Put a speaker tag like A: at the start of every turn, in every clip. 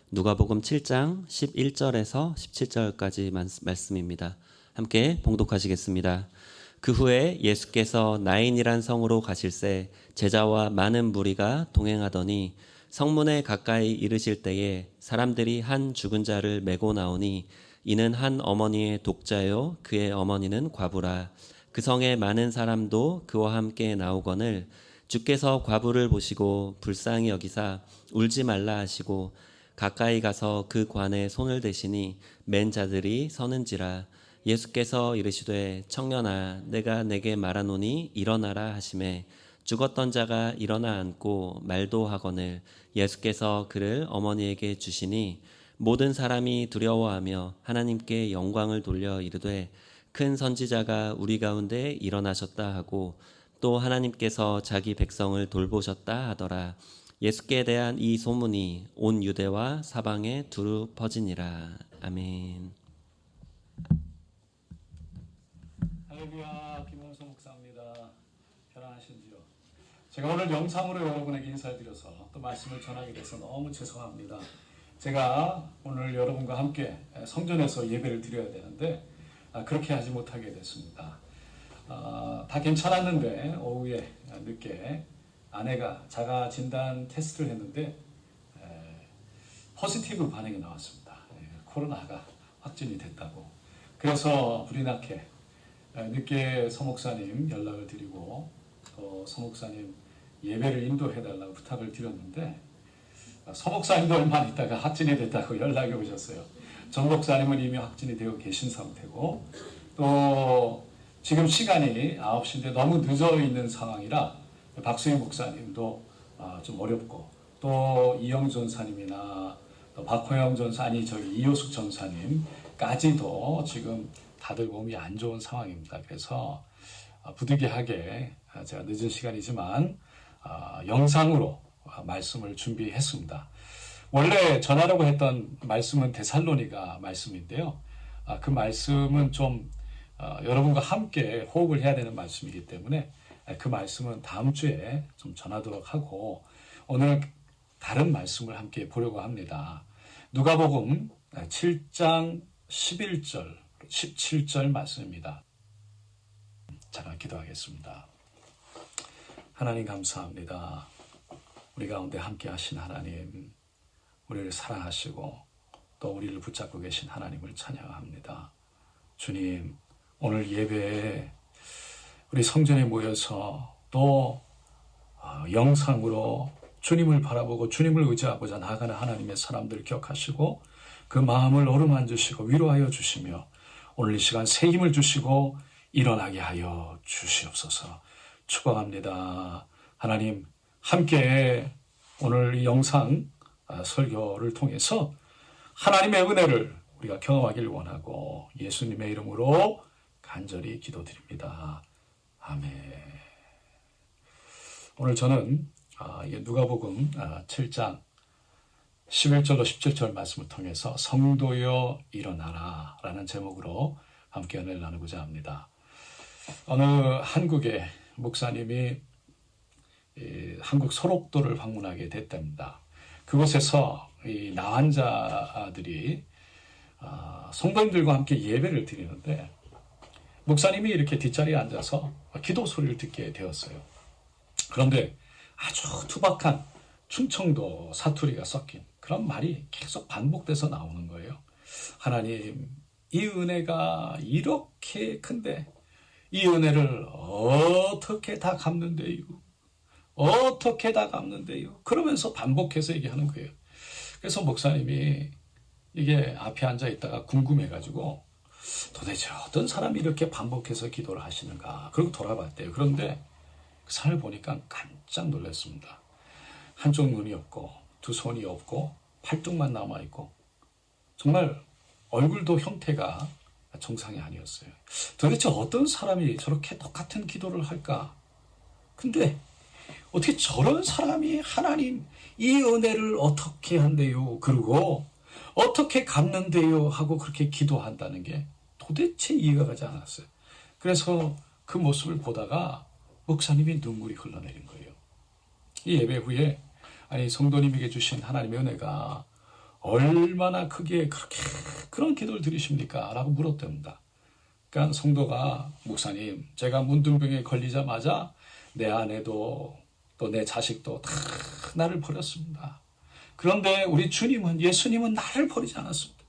A: 누가복음 7장 11절에서 17절까지 말씀입니다. 함께 봉독하시겠습니다. 그 후에 예수께서 나인이란 성으로 가실새 제자와 많은 무리가 동행하더니 성문에 가까이 이르실 때에 사람들이 한 죽은 자를 메고 나오니 이는 한 어머니의 독자요 그의 어머니는 과부라. 그 성에 많은 사람도 그와 함께 나오거늘 주께서 과부를 보시고 불쌍히 여기사 울지 말라 하시고 가까이 가서 그 관에 손을 대시니 맨 자들이 서는지라. 예수께서 이르시되 청년아 내가 내게 말하노니 일어나라 하시매 죽었던 자가 일어나 앉고 말도 하거늘 예수께서 그를 어머니에게 주시니 모든 사람이 두려워하며 하나님께 영광을 돌려 이르되 큰 선지자가 우리 가운데 일어나셨다 하고 또 하나님께서 자기 백성을 돌보셨다 하더라. 예수께 대한 이 소문이 온 유대와 사방에 두루 퍼지니라. 아멘.
B: 할렐루야, 김원성 목사입니다. 편안하신지요? 제가 오늘 영상으로 여러분에게 인사를 드려서 또 말씀을 전하게 돼서 너무 죄송합니다. 제가 오늘 여러분과 함께 성전에서 예배를 드려야 되는데 그렇게 하지 못하게 됐습니다. 다 괜찮았는데 오후에 늦게 아내가 자가 진단 테스트를 했는데 포지티브 반응이 나왔습니다. 코로나가 확진이 됐다고. 그래서 불이 나게 늦게 서목사님 연락을 드리고 또 서목사님 예배를 인도해달라고 부탁을 드렸는데 서목사님도 얼마 있다가 확진이 됐다고 연락이 오셨어요. 정목사님은 이미 확진이 되어 계신 상태고 또 지금 시간이 9시인데 너무 늦어 있는 상황이라 박수희 목사님도 좀 어렵고 또 이영 전사님이나 또 박호영 전사 아니 저기 이효숙 전사님까지도 지금 다들 몸이 안 좋은 상황입니다. 그래서 부득이하게 제가 늦은 시간이지만 영상으로 말씀을 준비했습니다. 원래 전하려고 했던 말씀은 데살로니가 말씀인데요. 그 말씀은 좀 여러분과 함께 호흡을 해야 되는 말씀이기 때문에 그 말씀은 다음 주에 좀 전하도록 하고 오늘 다른 말씀을 함께 보려고 합니다. 누가복음 7장 11절, 17절 말씀입니다. 잠깐 기도하겠습니다. 하나님 감사합니다. 우리 가운데 함께 하신 하나님, 우리를 사랑하시고 또 우리를 붙잡고 계신 하나님을 찬양합니다. 주님, 오늘 예배에 우리 성전에 모여서 또 영상으로 주님을 바라보고 주님을 의지하고자 나아가는 하나님의 사람들 기억하시고 그 마음을 어루만져 주시고 위로하여 주시며 오늘 이 시간 새 힘을 주시고 일어나게 하여 주시옵소서. 축복합니다. 하나님 함께 오늘 이 영상 설교를 통해서 하나님의 은혜를 우리가 경험하길 원하고 예수님의 이름으로 간절히 기도드립니다. 아멘. 오늘 저는 누가복음 7장 11절로 17절 말씀을 통해서 성도여 일어나라 라는 제목으로 함께 은혜를 나누고자 합니다. 어느 한국의 목사님이 한국 소록도를 방문하게 됐답니다. 그곳에서 이 나환자들이 성도님들과 함께 예배를 드리는데 목사님이 이렇게 뒷자리에 앉아서 기도 소리를 듣게 되었어요. 그런데 아주 투박한 충청도 사투리가 섞인 그런 말이 계속 반복돼서 나오는 거예요. 하나님, 이 은혜가 이렇게 큰데 이 은혜를 어떻게 다 갚는데요? 어떻게 다 갚는데요? 그러면서 반복해서 얘기하는 거예요. 그래서 목사님이 이게 앞에 앉아 있다가 궁금해가지고 도대체 어떤 사람이 이렇게 반복해서 기도를 하시는가? 그리고 돌아봤대요. 그런데 그 사람을 보니까 깜짝 놀랐습니다. 한쪽 눈이 없고 두 손이 없고 팔뚝만 남아있고 정말 얼굴도 형태가 정상이 아니었어요. 도대체 어떤 사람이 저렇게 똑같은 기도를 할까? 근데 어떻게 저런 사람이 하나님 이 은혜를 어떻게 한대요? 그리고 어떻게 갚는데요? 하고 그렇게 기도한다는 게 도대체 이해가 가지 않았어요. 그래서 그 모습을 보다가 목사님이 눈물이 흘러내린 거예요. 이 예배 후에 성도님에게 주신 하나님의 은혜가 얼마나 크게 그렇게 그런 기도를 드리십니까? 라고 물었답니다. 그러니까 성도가 목사님, 제가 문둥병에 걸리자마자 내 아내도 또 내 자식도 다 나를 버렸습니다. 그런데 우리 주님은, 예수님은 나를 버리지 않았습니다.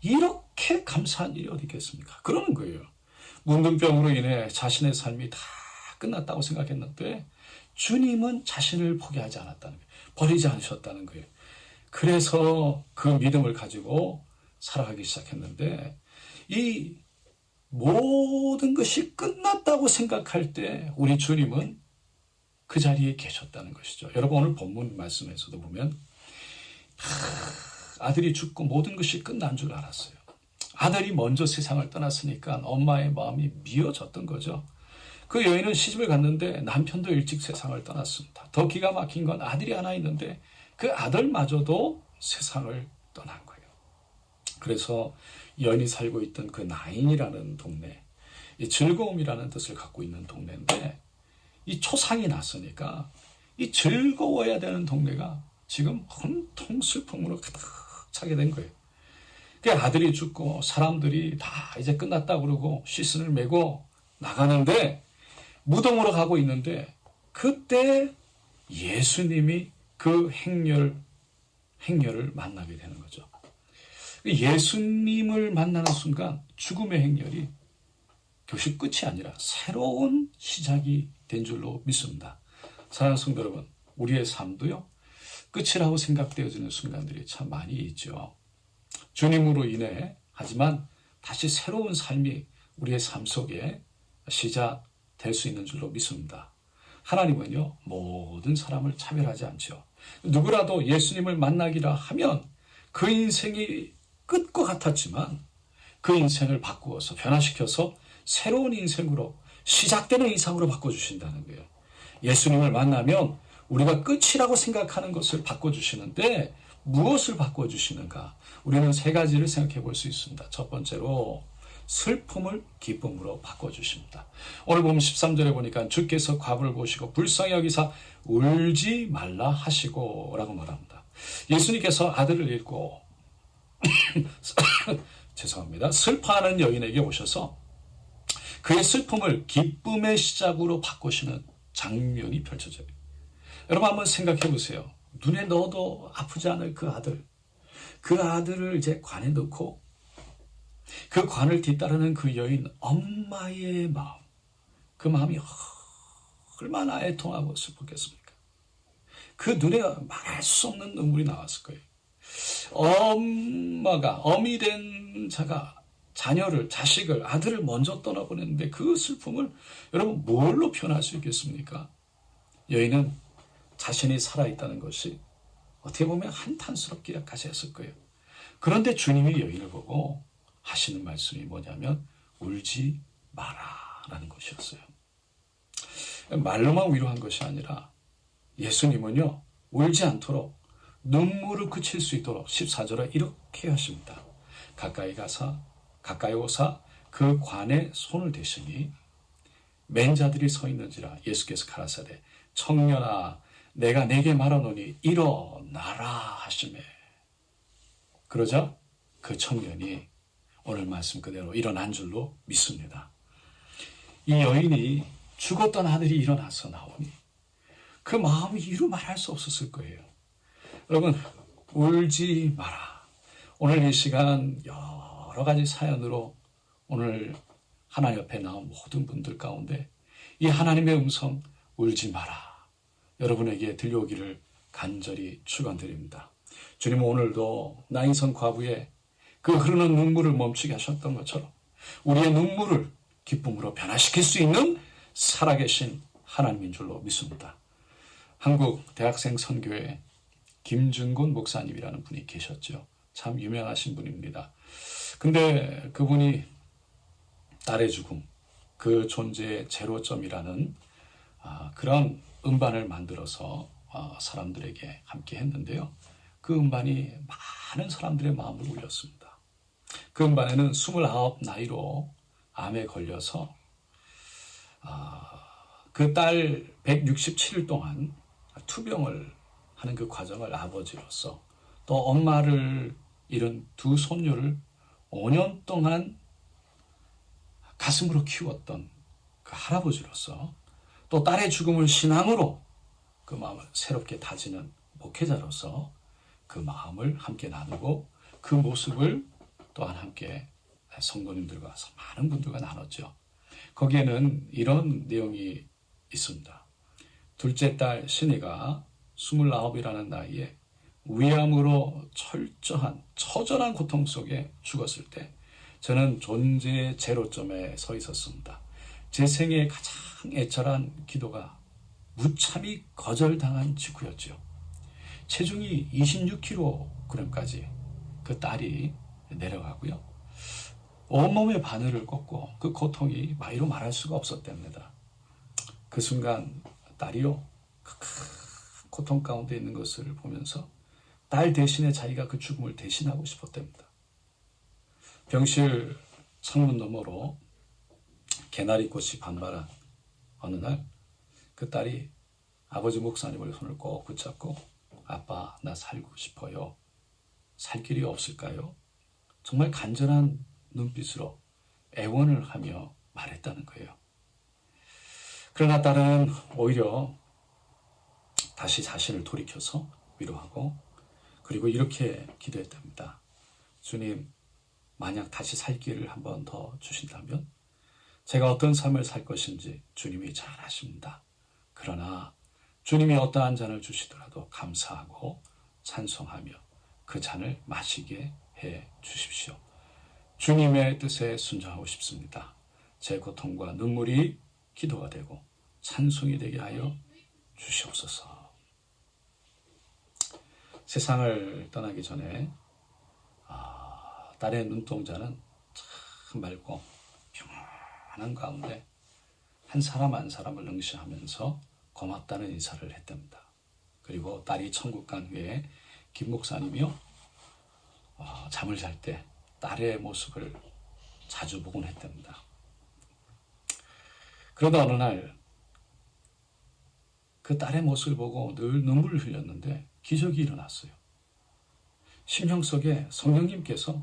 B: 이렇게 감사한 일이 어디 있겠습니까? 그러는 거예요. 문둥병으로 인해 자신의 삶이 다 끝났다고 생각했는데 주님은 자신을 포기하지 않았다는 거예요. 버리지 않으셨다는 거예요. 그래서 그 믿음을 가지고 살아가기 시작했는데 이 모든 것이 끝났다고 생각할 때 우리 주님은 그 자리에 계셨다는 것이죠. 여러분 오늘 본문 말씀에서도 보면 아들이 죽고 모든 것이 끝난 줄 알았어요. 아들이 먼저 세상을 떠났으니까 엄마의 마음이 미어졌던 거죠. 그 여인은 시집을 갔는데 남편도 일찍 세상을 떠났습니다. 더 기가 막힌 건 아들이 하나 있는데 그 아들마저도 세상을 떠난 거예요. 그래서 여인이 살고 있던 그 나인이라는 동네, 이 즐거움이라는 뜻을 갖고 있는 동네인데 이 초상이 났으니까 이 즐거워야 되는 동네가 지금 온통 슬픔으로 가득 차게 된 거예요. 그 아들이 죽고 사람들이 다 이제 끝났다 그러고 시신을 메고 나가는데 무덤으로 가고 있는데 그때 예수님이 그 행렬을 만나게 되는 거죠. 예수님을 만나는 순간 죽음의 행렬이 교시 끝이 아니라 새로운 시작이 된 줄로 믿습니다. 사랑하는 성도 여러분, 우리의 삶도요, 끝이라고 생각되어지는 순간들이 참 많이 있죠. 주님으로 인해 하지만 다시 새로운 삶이 우리의 삶 속에 시작될 수 있는 줄로 믿습니다. 하나님은요, 모든 사람을 차별하지 않죠. 누구라도 예수님을 만나기라 하면 그 인생이 끝과 같았지만 그 인생을 바꾸어서 변화시켜서 새로운 인생으로 시작되는 이상으로 바꿔주신다는 거예요. 예수님을 만나면 우리가 끝이라고 생각하는 것을 바꿔주시는데 무엇을 바꿔주시는가? 우리는 세 가지를 생각해 볼 수 있습니다. 첫 번째로 슬픔을 기쁨으로 바꿔주십니다. 오늘 보면 13절에 보니까 주께서 과부를 보시고 불쌍히 여기사 울지 말라 하시고 라고 말합니다. 예수님께서 아들을 잃고 죄송합니다. 슬퍼하는 여인에게 오셔서 그의 슬픔을 기쁨의 시작으로 바꾸시는 장면이 펼쳐져요. 여러분 한번 생각해 보세요. 눈에 넣어도 아프지 않을 그 아들을 이제 관에 넣고 그 관을 뒤따르는 그 여인 엄마의 마음, 그 마음이 얼마나 애통하고 슬펐겠습니까? 그 눈에 말할 수 없는 눈물이 나왔을 거예요. 엄마가, 어미 된 자가 자녀를, 자식을, 아들을 먼저 떠나보냈는데 그 슬픔을 여러분 뭘로 표현할 수 있겠습니까? 여인은 자신이 살아있다는 것이 어떻게 보면 한탄스럽기까지 했을 거예요. 그런데 주님이 여인을 보고 하시는 말씀이 뭐냐면 울지 마라라는 것이었어요. 말로만 위로한 것이 아니라 예수님은요, 울지 않도록 눈물을 그칠 수 있도록 14절에 이렇게 하십니다. 가까이 오사 그 관에 손을 대시니 맨 자들이 서 있는지라 예수께서 가라사대 청년아 내가 내게 말하노니 일어나라 하시매. 그러자 그 청년이 오늘 말씀 그대로 일어난 줄로 믿습니다. 이 여인이 죽었던 아들이 일어나서 나오니 그 마음이 이루 말할 수 없었을 거예요. 여러분 울지 마라. 오늘 이 시간 여러 가지 사연으로 오늘 하나님 옆에 나온 모든 분들 가운데 이 하나님의 음성 울지 마라 여러분에게 들려오기를 간절히 축원드립니다. 주님은 오늘도 나인선 과부의 그 흐르는 눈물을 멈추게 하셨던 것처럼 우리의 눈물을 기쁨으로 변화시킬 수 있는 살아계신 하나님인 줄로 믿습니다. 한국 대학생 선교회 김준곤 목사님이라는 분이 계셨죠. 참 유명하신 분입니다. 근데 그분이 딸의 죽음, 그 존재의 제로점이라는 그런 음반을 만들어서 사람들에게 함께 했는데요. 그 음반이 많은 사람들의 마음을 울렸습니다. 그 음반에는 29 나이로 암에 걸려서 그 딸 167일 동안 투병을 하는 그 과정을 아버지로서 또 엄마를 잃은 두 손녀를 5년 동안 가슴으로 키웠던 그 할아버지로서, 또 딸의 죽음을 신앙으로 그 마음을 새롭게 다지는 목회자로서 그 마음을 함께 나누고, 그 모습을 또한 함께 성도님들과 많은 분들과 나눴죠. 거기에는 이런 내용이 있습니다. 둘째 딸 신이가 29이라는 나이에 위암으로 처절한 고통 속에 죽었을 때 저는 존재의 제로점에 서 있었습니다. 제 생애의 가장 애절한 기도가 무참히 거절당한 직후였죠. 체중이 26kg까지 그 딸이 내려가고요. 온몸의 바늘을 꽂고 그 고통이 말로 말할 수가 없었답니다. 그 순간 딸이요, 그 고통 가운데 있는 것을 보면서 딸 대신에 자기가 그 죽음을 대신하고 싶었답니다. 병실 창문 너머로 개나리꽃이 반발한 어느 날 그 딸이 아버지 목사님을 손을 꼭 붙잡고 아빠, 나 살고 싶어요. 살 길이 없을까요? 정말 간절한 눈빛으로 애원을 하며 말했다는 거예요. 그러나 딸은 오히려 다시 자신을 돌이켜서 위로하고, 그리고 이렇게 기도했답니다. 주님, 만약 다시 살 길을 한 번 더 주신다면 제가 어떤 삶을 살 것인지 주님이 잘 아십니다. 그러나 주님이 어떠한 잔을 주시더라도 감사하고 찬송하며 그 잔을 마시게 해 주십시오. 주님의 뜻에 순종하고 싶습니다. 제 고통과 눈물이 기도가 되고 찬송이 되게 하여 주시옵소서. 세상을 떠나기 전에 딸의 눈동자는 참 맑고 평안한 가운데 한 사람 한 사람을 능시하면서 고맙다는 인사를 했답니다. 그리고 딸이 천국 간 후에 김 목사님이요, 잠을 잘 때 딸의 모습을 자주 보곤 했답니다. 그러다 어느 날 그 딸의 모습을 보고 늘 눈물을 흘렸는데 기적이 일어났어요. 심령 속에 성령님께서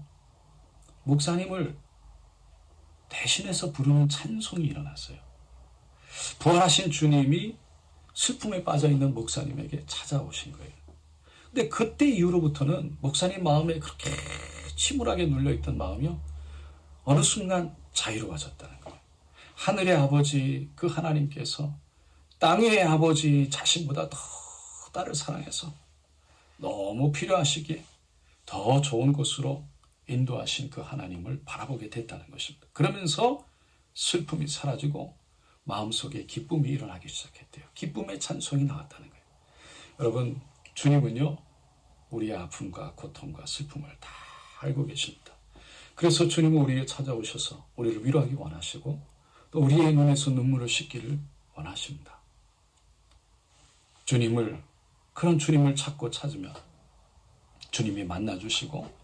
B: 목사님을 대신해서 부르는 찬송이 일어났어요. 부활하신 주님이 슬픔에 빠져있는 목사님에게 찾아오신 거예요. 근데 그때 이후로부터는 목사님 마음에 그렇게 침울하게 눌려있던 마음이요, 어느 순간 자유로워졌다는 거예요. 하늘의 아버지 그 하나님께서 땅의 아버지 자신보다 더 딸을 사랑해서 너무 필요하시기에 더 좋은 곳으로 인도하신 그 하나님을 바라보게 됐다는 것입니다. 그러면서 슬픔이 사라지고 마음속에 기쁨이 일어나기 시작했대요. 기쁨의 찬송이 나왔다는 거예요. 여러분, 주님은요, 우리의 아픔과 고통과 슬픔을 다 알고 계십니다. 그래서 주님은 우리에게 찾아오셔서 우리를 위로하기 원하시고, 또 우리의 눈에서 눈물을 씻기를 원하십니다. 그런 주님을 찾고 찾으면 주님이 만나주시고,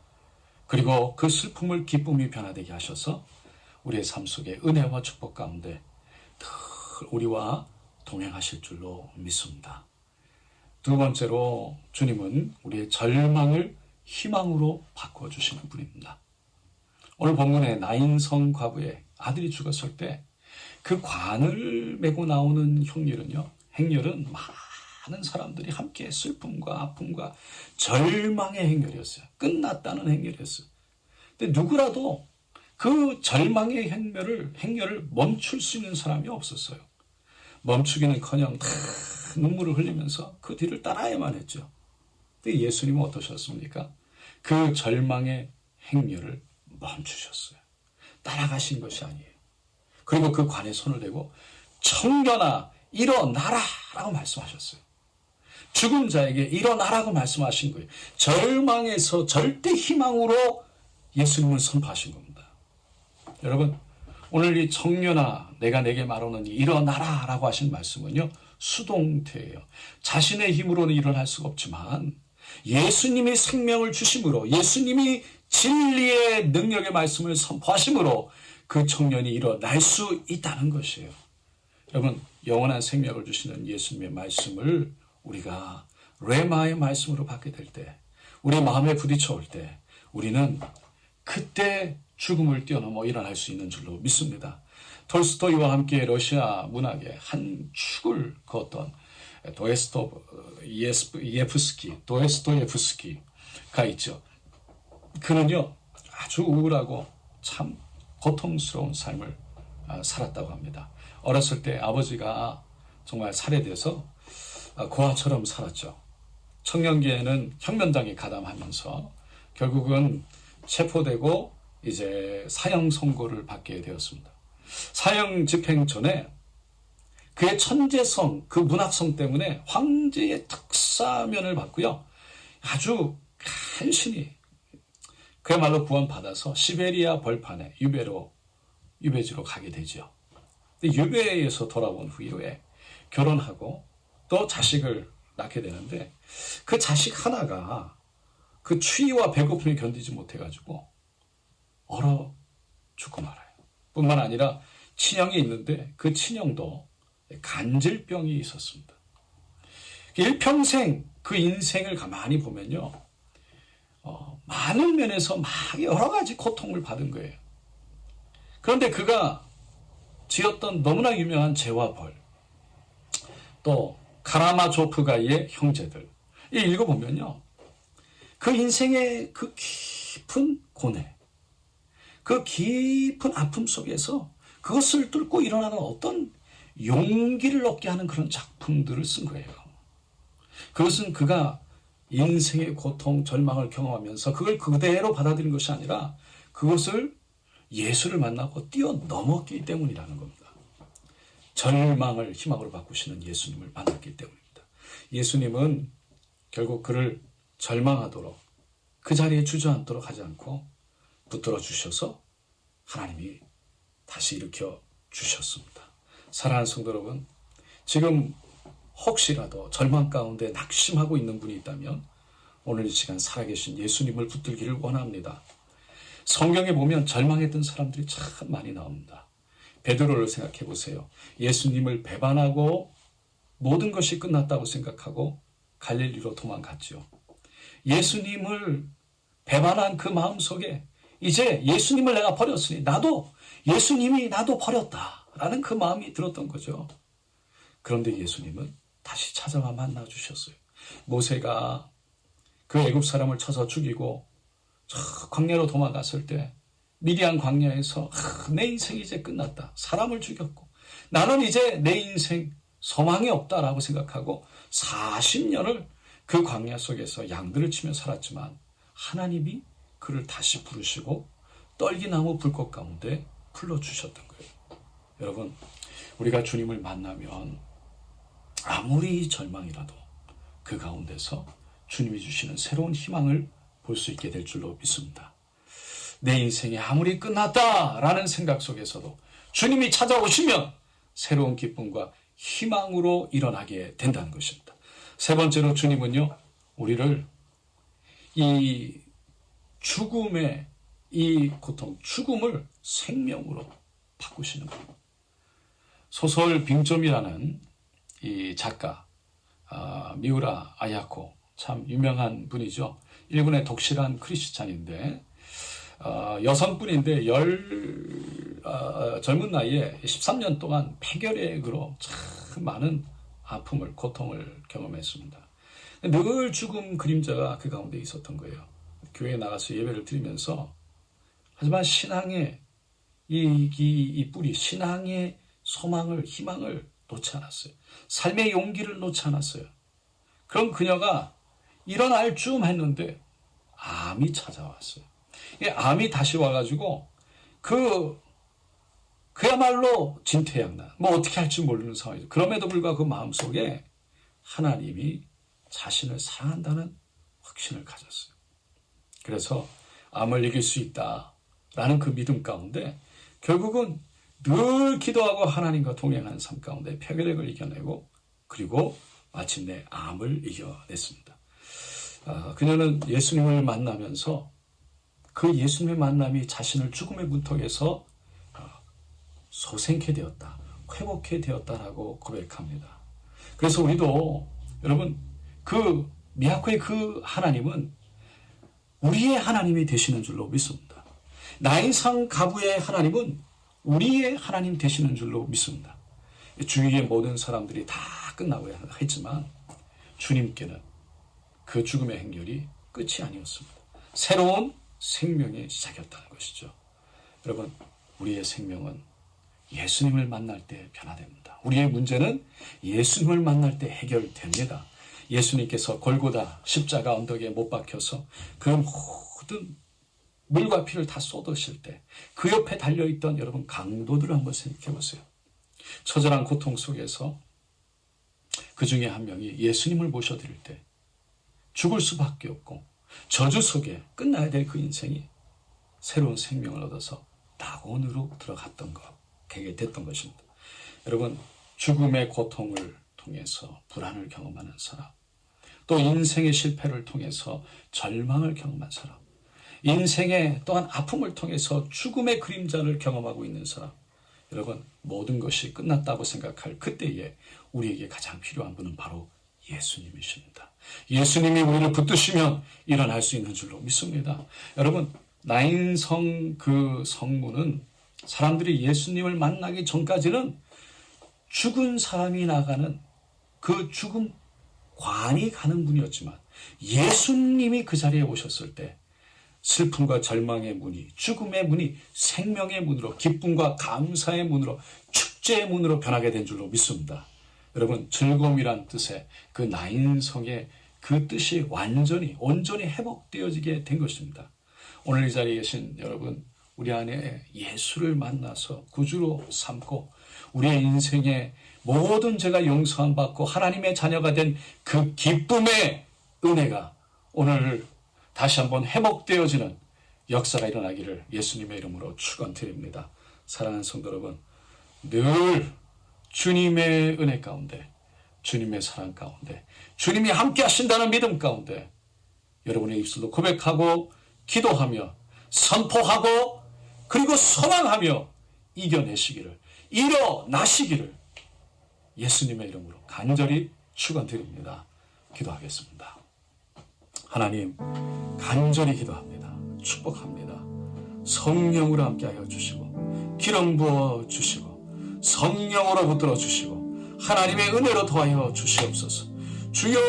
B: 그리고 그 슬픔을 기쁨이 변화되게 하셔서 우리의 삶 속에 은혜와 축복 가운데 늘 우리와 동행하실 줄로 믿습니다. 두 번째로, 주님은 우리의 절망을 희망으로 바꿔주시는 분입니다. 오늘 본문에 나인성 과부의 아들이 죽었을 때 그 관을 메고 나오는 행렬은 많은 사람들이 함께 슬픔과 아픔과 절망의 행렬이었어요. 끝났다는 행렬이었어요. 근데 누구라도 그 절망의 행렬을 멈출 수 있는 사람이 없었어요. 멈추기는커녕 다 눈물을 흘리면서 그 뒤를 따라야만 했죠. 근데 예수님은 어떠셨습니까? 그 절망의 행렬을 멈추셨어요. 따라가신 것이 아니에요. 그리고 그 관에 손을 대고 청년아 일어나라 라고 말씀하셨어요. 죽은 자에게 일어나라고 말씀하신 거예요. 절망에서 절대 희망으로 예수님을 선포하신 겁니다. 여러분, 오늘 이 청년아 내가 내게 말하노니 일어나라 라고 하신 말씀은요, 수동태예요. 자신의 힘으로는 일어날 수가 없지만 예수님이 생명을 주심으로, 예수님이 진리의 능력의 말씀을 선포하심으로 그 청년이 일어날 수 있다는 것이에요. 여러분, 영원한 생명을 주시는 예수님의 말씀을 우리가 레마의 말씀으로 받게 될 때 우리 마음에 부딪혀 올 때 우리는 그때 죽음을 뛰어넘어 일어날 수 있는 줄로 믿습니다. 톨스토이와 함께 러시아 문학의 한 축을 그었던 도스토예프스키가 있죠. 그는요 아주 우울하고 참 고통스러운 삶을 살았다고 합니다. 어렸을 때 아버지가 정말 살해돼서 고아처럼 살았죠. 청년기에는 혁명당에 가담하면서 결국은 체포되고 이제 사형 선고를 받게 되었습니다. 사형 집행 전에 그의 천재성, 그 문학성 때문에 황제의 특사면을 받고요. 아주 간신히 그야말로 구원받아서 시베리아 벌판에 유배지로 가게 되죠. 유배에서 돌아온 후에 결혼하고 또 자식을 낳게 되는데 그 자식 하나가 그 추위와 배고픔을 견디지 못해가지고 얼어 죽고 말아요. 뿐만 아니라 친형이 있는데 그 친형도 간질병이 있었습니다. 일평생 그 인생을 가만히 보면요. 많은 면에서 막 여러 가지 고통을 받은 거예요. 그런데 그가 지었던 너무나 유명한 죄와 벌, 또 카라마조프가이의 형제들, 이 읽어보면요. 그 인생의 그 깊은 고뇌, 그 깊은 아픔 속에서 그것을 뚫고 일어나는 어떤 용기를 얻게 하는 그런 작품들을 쓴 거예요. 그것은 그가 인생의 고통, 절망을 경험하면서 그걸 그대로 받아들인 것이 아니라 그것을 예수를 만나고 뛰어넘었기 때문이라는 겁니다. 절망을 희망으로 바꾸시는 예수님을 만났기 때문입니다. 예수님은 결국 그를 절망하도록 그 자리에 주저앉도록 하지 않고 붙들어 주셔서 하나님이 다시 일으켜 주셨습니다. 사랑하는 성도 여러분, 지금 혹시라도 절망 가운데 낙심하고 있는 분이 있다면 오늘 이 시간 살아계신 예수님을 붙들기를 원합니다. 성경에 보면 절망했던 사람들이 참 많이 나옵니다. 베드로를 생각해 보세요. 예수님을 배반하고 모든 것이 끝났다고 생각하고 갈릴리로 도망갔죠. 예수님을 배반한 그 마음속에 이제 예수님을 내가 버렸으니 예수님이 나도 버렸다라는 그 마음이 들었던 거죠. 그런데 예수님은 다시 찾아와 만나주셨어요. 모세가 그 애굽 사람을 쳐서 죽이고 저 광야로 도망갔을 때 미디안 광야에서 내 인생이 이제 끝났다. 사람을 죽였고 나는 이제 내 인생 소망이 없다라고 생각하고 40년을 그 광야 속에서 양들을 치며 살았지만 하나님이 그를 다시 부르시고 떨기나무 불꽃 가운데 불러주셨던 거예요. 여러분, 우리가 주님을 만나면 아무리 절망이라도 그 가운데서 주님이 주시는 새로운 희망을 볼 수 있게 될 줄로 믿습니다. 내 인생이 아무리 끝났다라는 생각 속에서도 주님이 찾아오시면 새로운 기쁨과 희망으로 일어나게 된다는 것입니다. 세 번째로 주님은요, 우리를 이 죽음의 이 고통, 죽음을 생명으로 바꾸시는 거예요. 소설 빙점이라는 이 작가 미우라 아야코, 참 유명한 분이죠. 일본의 독실한 크리스찬인데 여성분인데 젊은 나이에 13년 동안 폐결핵으로 참 많은 아픔을, 고통을 경험했습니다. 늘 죽음 그림자가 그 가운데 있었던 거예요. 교회에 나가서 예배를 드리면서 하지만 신앙의 이 뿌리, 신앙의 소망을, 희망을 놓지 않았어요. 삶의 용기를 놓지 않았어요. 그럼 그녀가 일어날 쯤 했는데 암이 찾아왔어요. 이 암이 다시 와가지고 그야말로 진퇴양난, 어떻게 할지 모르는 상황이죠. 그럼에도 불구하고 그 마음속에 하나님이 자신을 사랑한다는 확신을 가졌어요. 그래서 암을 이길 수 있다라는 그 믿음 가운데 결국은 늘 기도하고 하나님과 동행하는 삶 가운데 폐결핵을 이겨내고 그리고 마침내 암을 이겨냈습니다. 그녀는 예수님을 만나면서 그 예수님의 만남이 자신을 죽음의 문턱에서 소생케 되었다, 회복케 되었다라고 고백합니다. 그래서 우리도 여러분 그 미야코의 그 하나님은 우리의 하나님이 되시는 줄로 믿습니다. 나인상 가부의 하나님은 우리의 하나님 되시는 줄로 믿습니다. 주위의 모든 사람들이 다 끝나고 했지만 주님께는 그 죽음의 행렬이 끝이 아니었습니다. 새로운 생명의 시작이었다는 것이죠. 여러분, 우리의 생명은 예수님을 만날 때 변화됩니다. 우리의 문제는 예수님을 만날 때 해결됩니다. 예수님께서 골고다 십자가 언덕에 못 박혀서 그 모든 물과 피를 다 쏟으실 때 그 옆에 달려있던 여러분 강도들을 한번 생각해 보세요. 처절한 고통 속에서 그 중에 한 명이 예수님을 모셔드릴 때 죽을 수밖에 없고 저주 속에 끝나야 될 그 인생이 새로운 생명을 얻어서 낙원으로 들어갔던 것, 그게 됐던 것입니다. 여러분, 죽음의 고통을 통해서 불안을 경험하는 사람, 또 인생의 실패를 통해서 절망을 경험한 사람, 인생의 또한 아픔을 통해서 죽음의 그림자를 경험하고 있는 사람, 여러분, 모든 것이 끝났다고 생각할 그때에 우리에게 가장 필요한 분은 바로 예수님이십니다. 예수님이 우리를 붙드시면 일어날 수 있는 줄로 믿습니다. 여러분, 나인성 그 성문은 사람들이 예수님을 만나기 전까지는 죽은 사람이 나가는 그 죽음 관이 가는 문이었지만 예수님이 그 자리에 오셨을 때 슬픔과 절망의 문이, 죽음의 문이 생명의 문으로, 기쁨과 감사의 문으로, 축제의 문으로 변하게 된 줄로 믿습니다. 여러분, 즐거움이란 뜻의 그 나인성의 그 뜻이 온전히 회복되어지게 된 것입니다. 오늘 이 자리에 계신 여러분, 우리 안에 예수를 만나서 구주로 삼고 우리의 인생의 모든 죄가 용서함 받고 하나님의 자녀가 된 그 기쁨의 은혜가 오늘 다시 한번 회복되어지는 역사가 일어나기를 예수님의 이름으로 축원드립니다. 사랑하는 성도 여러분, 늘 주님의 은혜 가운데, 주님의 사랑 가운데, 주님이 함께 하신다는 믿음 가운데 여러분의 입술로 고백하고 기도하며 선포하고 그리고 소망하며 이겨내시기를, 일어나시기를 예수님의 이름으로 간절히 축원드립니다. 기도하겠습니다. 하나님, 간절히 기도합니다. 축복합니다. 성령으로 함께하여 주시고 기름 부어 주시고 성령으로 붙들어 주시고 하나님의 은혜로 도와여 주시옵소서. 주여,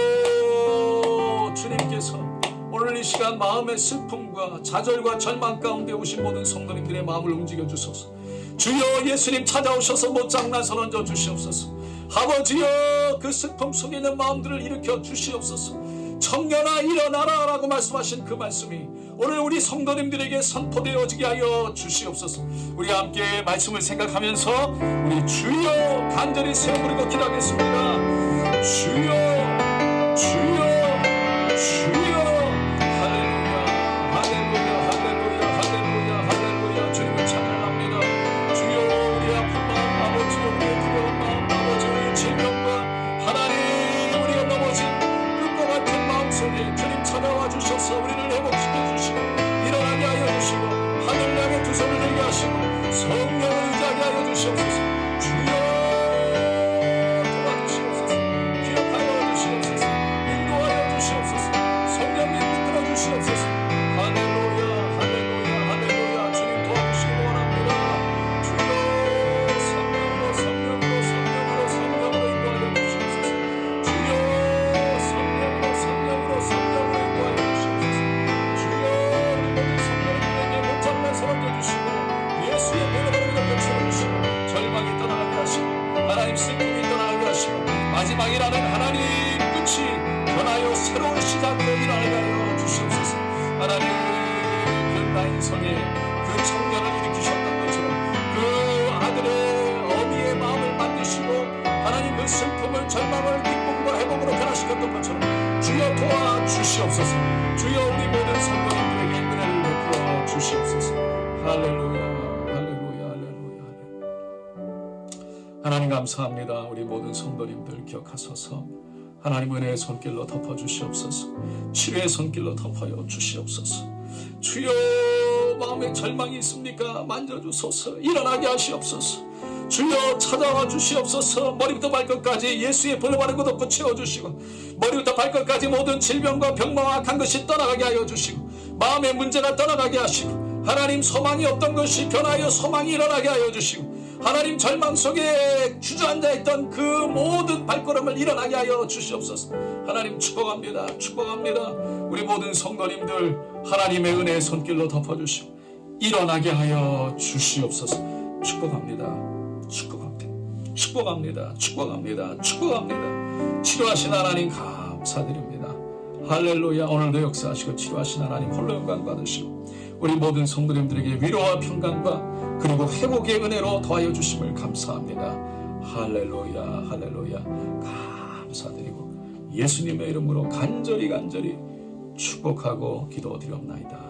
B: 주님께서 오늘 이 시간 마음의 슬픔과 좌절과 절망 가운데 오신 모든 성도님들의 마음을 움직여 주소서. 주여, 예수님 찾아오셔서 못장난 선언져 주시옵소서. 아버지여, 그 슬픔 속에 있는 마음들을 일으켜 주시옵소서. 청년아 일어나라 라고 말씀하신 그 말씀이 오늘 우리 성도님들에게 선포되어지게 하여 주시옵소서. 우리 함께 말씀을 생각하면서 우리 주여 간절히 세우고 기도하겠습니다. 주여, 주여, 주여. 할렐루야, 할렐루야, 할렐루야, 할렐루야, 할렐루야. 주님을 찬양합니다. 주여, 우리 아픈 마음, 아버지, 우리의 두려운 마음, 아버지, 우리의 질병과 하나님, 우리가 넘어진 끝과 같은 마음속에 주님 찾아와 주셔서 우리를 회복시켜 주시고 일어나게 하여 주시고 하늘 향해 두 손을 들게 하시고 성령을 의지하게 하여 주시옵소서. 주여, 도와주시옵소서. 기억하여 주시옵소서. 인도하여 주시옵소서. 성령님 붙들어 주시옵소서. 할렐루야, 할렐루야, 할렐루야. 주님 도와주시기 원합니다. 주여, 성령으로, 성령으로, 성령으로, 성령으로 인도하여 주시옵소서. 주여, 성령으로, 성령으로, 성령으로 인도하여 주시옵소서. 주여, 우리 모든 성도님들에게 못장난 선언져 주시고 예수의 보혈로 우리를 채워주시고 절망이 떠나게 하시고 하나님 슬픔이 떠나게 하시고 마지막이라는 하나님 끝이 변하여 새로운 시작으로 일어나게 하여 주시옵소서. 하나님, 그 나인성에 그 청년을 일으키셨던 것처럼 그 아들의 어미의 마음을 만드시고 하나님 그 슬픔을 절망을 기쁨과 회복으로 변화시켰던 것처럼 주여 도와주시옵소서. 주여, 우리 모든 성도님들에게 은혜를 베풀어 주시옵소서. 할렐루야, 할렐루야, 할렐루야, 할렐루야. 하나님 감사합니다. 우리 모든 성도님들 기억하소서. 하나님 은혜의 손길로 덮어주시옵소서. 치료의 손길로 덮어요 주시옵소서. 주여, 마음에 절망이 있습니까? 만져주소서. 일어나게 하시옵소서. 주여, 찾아와 주시옵소서. 머리부터 발끝까지 예수의 볼로 바른 곳 채워주시고 머리부터 발끝까지 모든 질병과 병마와 악한 것이 떠나가게 하여 주시고 마음의 문제가 떠나가게 하시고 하나님 소망이 없던 것이 변하여 소망이 일어나게 하여 주시고 하나님 절망 속에 주저앉아 있던 그 모든 발걸음을 일어나게 하여 주시옵소서. 하나님 축복합니다. 축복합니다. 우리 모든 성도님들 하나님의 은혜의 손길로 덮어주시고 일어나게 하여 주시옵소서. 축복합니다. 축복합니다. 축복합니다. 축복합니다. 축복합니다. 치료하신 하나님 감사드립니다. 할렐루야. 오늘도 역사하시고 치료하신 하나님 홀로 영광 받으시고 우리 모든 성도님들에게 위로와 평강과 그리고 회복의 은혜로 더하여 주심을 감사합니다. 할렐루야. 할렐루야. 감사드리고 예수님의 이름으로 간절히 축복하고 기도드리옵나이다.